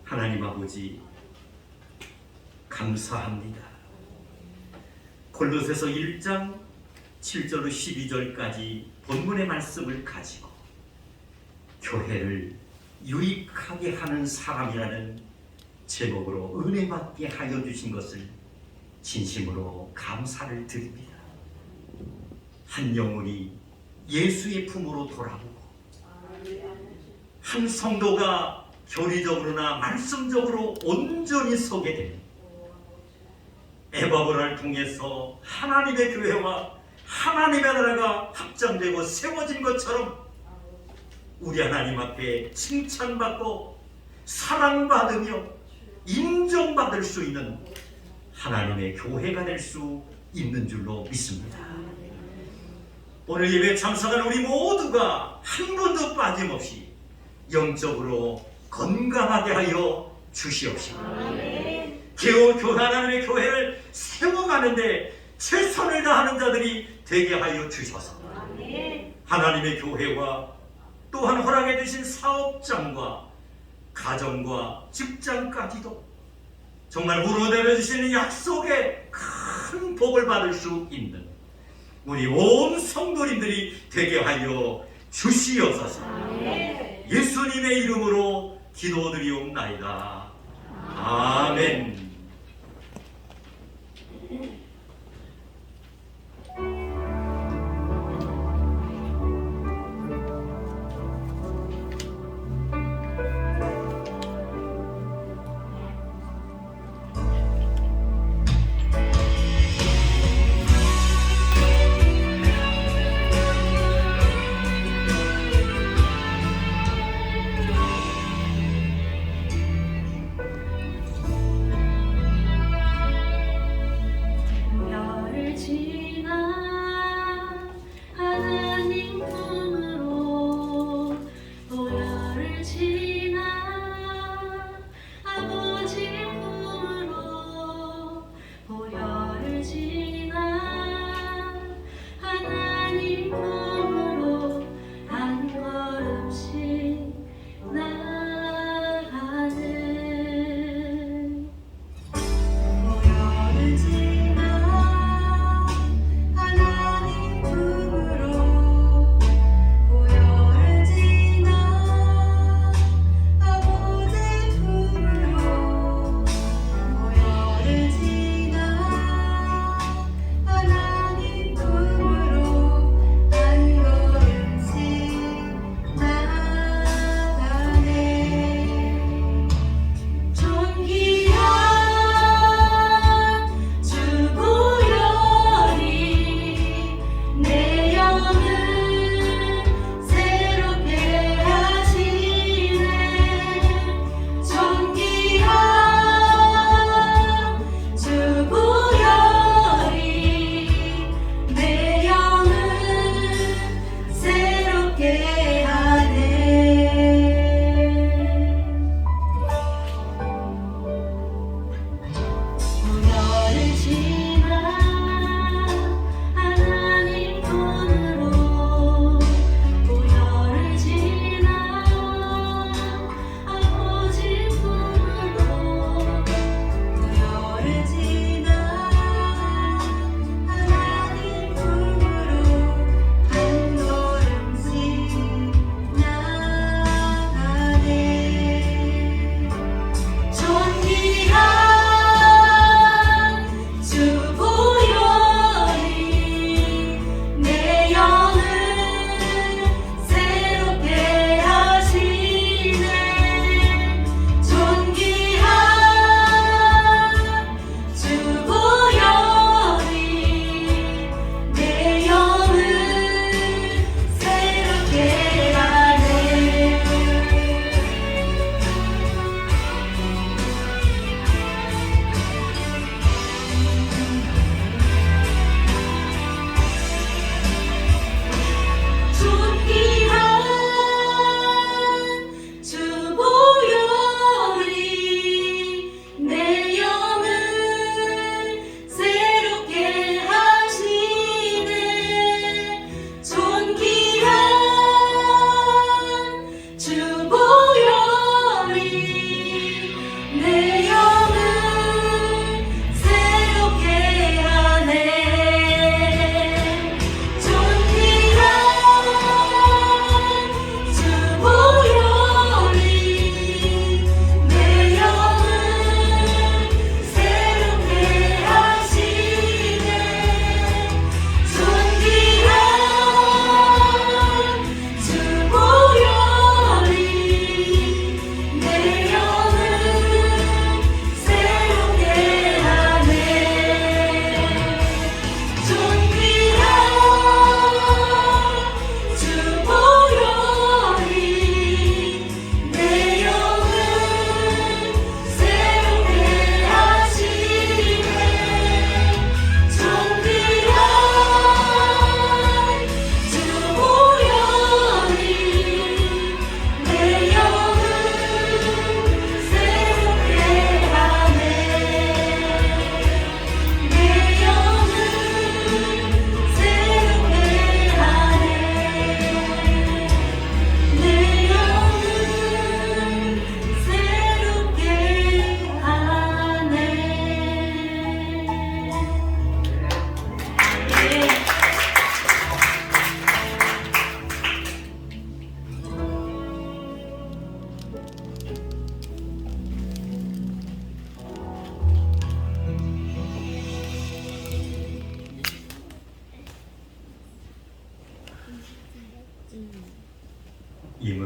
[SPEAKER 1] 하나님 아버지 감사합니다. 골로새서 1장 7절로 12절까지 본문의 말씀을 가지고 교회를 유익하게 하는 사람이라는 제목으로 은혜 받게 하여 주신 것을 진심으로 감사를 드립니다. 한 영혼이 예수의 품으로 돌아오고 한 성도가 교리적으로나 말씀적으로 온전히 서게 되는 에바브라를 통해서 하나님의 교회와 하나님의 나라가 확장되고 세워진 것처럼 우리 하나님 앞에 칭찬받고 사랑받으며 인정받을 수 있는 하나님의 교회가 될 수 있는 줄로 믿습니다. 오늘 예배 참석한 우리 모두가 한 번도 빠짐없이 영적으로 건강하게 하여 주시옵시고 하나님의 교회를 세워가는데 최선을 다하는 자들이 되게 하여 주셔서 하나님의 교회와 또한 허락해 주신 사업장과 가정과 직장까지도 정말 우러내려 주시는 약속의 큰 복을 받을 수 있는 우리 온 성도님들이 되게 하여 주시옵소서. 예수님의 이름으로 기도드리옵나이다. 아멘.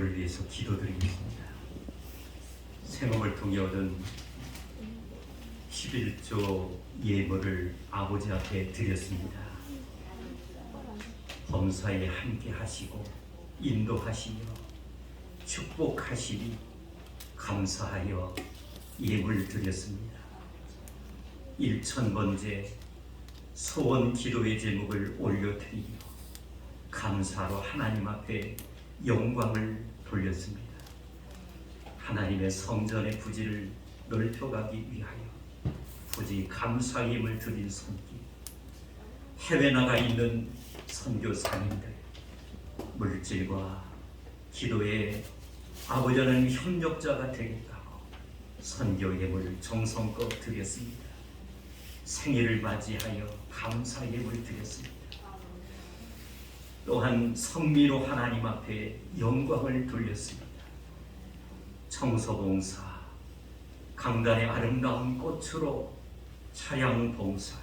[SPEAKER 1] 생업을 위해서 기도드리겠습니다. 생업을 통해 얻은 11조 예물을 아버지 앞에 드렸습니다. 범사에 함께 하시고 인도하시며 축복하시니 감사하여 예물 드렸습니다. 1000번째 소원 기도의 제목을 올려드리며 감사로 하나님 앞에 영광을 돌렸습니다. 하나님의 성전의 부지를 넓혀가기 위하여 부지 감사의 힘을 드린 손길, 해외 나가 있는 선교사님들, 물질과 기도에 아버지 하나님 협력자가 되겠다고 선교 예물 정성껏 드렸습니다. 생일을 맞이하여 감사 예물 드렸습니다. 또한 성미로 하나님 앞에 영광을 돌렸습니다. 청소봉사, 강단의 아름다운 꽃으로 차량 봉사로,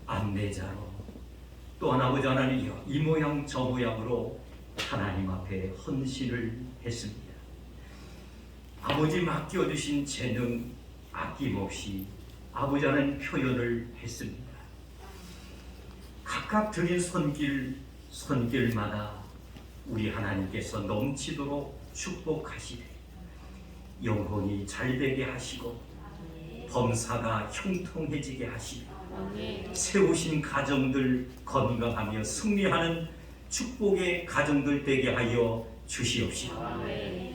[SPEAKER 1] 안내자로, 또한 아버지 하나님이여 이 모양 저 모양으로 하나님 앞에 헌신을 했습니다. 아버지 맡겨주신 재능 아낌없이 아버지 하나님 표현을 했습니다. 각각 드린 손길마다 우리 하나님께서 넘치도록 축복하시되 영혼이 잘되게 하시고 범사가 형통해지게 하시고 세우신 가정들 건강하며 승리하는 축복의 가정들 되게 하여 주시옵시고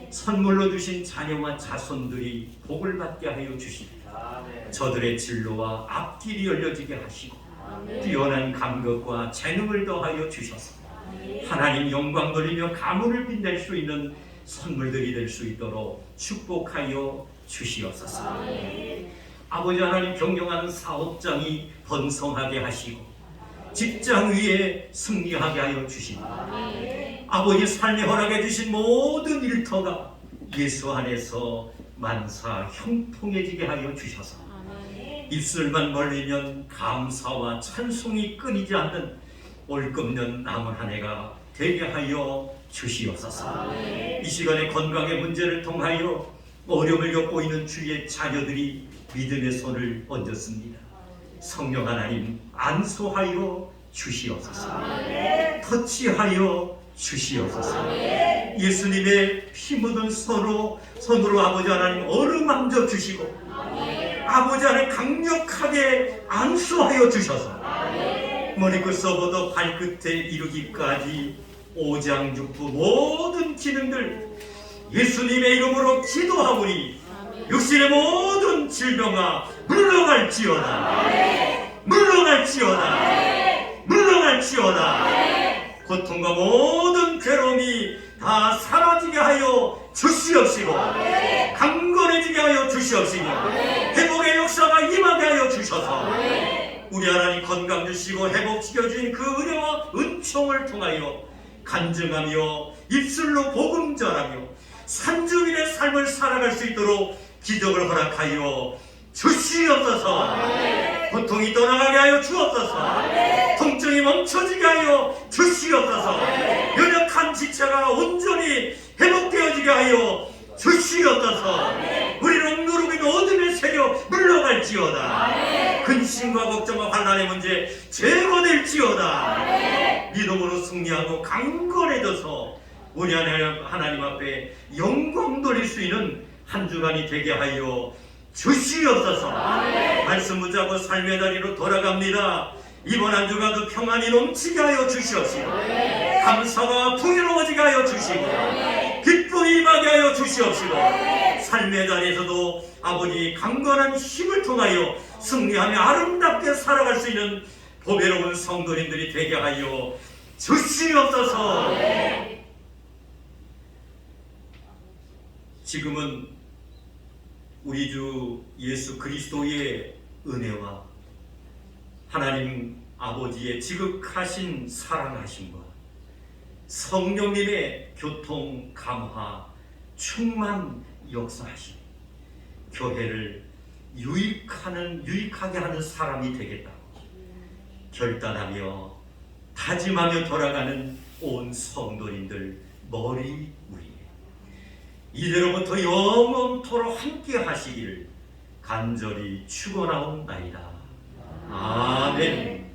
[SPEAKER 1] 선물로 주신 자녀와 자손들이 복을 받게 하여 주시고 저들의 진로와 앞길이 열려지게 하시고 뛰어난 감각과 재능을 더하여 주셔서 하나님 영광 돌리며 가문을 빛낼 수 있는 선물들이 될 수 있도록 축복하여 주시옵소서. 아버지 하나님 경영하는 사업장이 번성하게 하시고 직장 위에 승리하게 하여 주시고 아버지 삶에 허락해 주신 모든 일터가 예수 안에서 만사 형통해지게 하여 주셔서 입술만 벌리면 감사와 찬송이 끊이지 않는 올금년 남은 한 해가 되게 하여 주시옵소서. 이 시간에 건강의 문제를 통하여 어려움을 겪고 있는 주의 자녀들이 믿음의 손을 얹었습니다. 성령 하나님 안수하여 주시옵소서. 터치하여 주시옵소서. 예수님의 피 묻은 손으로 아버지 하나님 어루만져 주시고 아버지 하나님 강력하게 안수하여 주셔서 머리끝서부터 발끝에 이르기까지 오장육부 모든 기능들 예수님의 이름으로 기도하오니 육신의 모든 질병아 물러갈지어다. 물러갈지어다. 고통과 모든 괴로움이 다 사라지게 하여 주시옵시고 강건해지게 하여 주시옵시며 회복의 역사가 임하게 하여 주셔서 우리 하나님 건강 주시고 회복시켜 주신 그 은혜와 은총을 통하여 간증하며 입술로 복음 전하며 산주민의 삶을 살아갈 수 있도록 기적을 허락하여 주시옵소서. 고통이 떠나가게 하여 주옵소서. 통증이 멈춰지게 하여 주시옵소서. 연약한 지체가 온전히 회복되어지게 하여 주시옵소서. 우리를 누르고 있는 어둠의 세력 물러갈지어다. 근심과 걱정과 환난의 문제 제거될지어다. 믿음으로 승리하고 강건해져서 우리 하나님 앞에 영광 돌릴 수 있는 한 주간이 되게 하여 주시옵소서. 말씀 붙잡고 삶의 다리로 돌아갑니다. 이번 한 주간도 평안이 넘치게 하여 주시옵시고 감사가 풍요로워지게 하여 주시고 기쁨이 임하게 하여 주시옵시고 삶의 자리에서도 아버지 강건한 힘을 통하여 승리하며 아름답게 살아갈 수 있는 보배로운 성도님들이 되게 하여 주시옵소서. 지금은 우리 주 예수 그리스도의 은혜와 하나님 아버지의 지극하신 사랑하심과 성령님의 교통 감화 충만 역사하심 교회를 유익하게 하는 사람이 되겠다고 결단하며 다짐하며 돌아가는 온 성도님들 머리 위에 이대로부터 영원토록 함께 하시기를 간절히 축원하옵나이다. 아멘.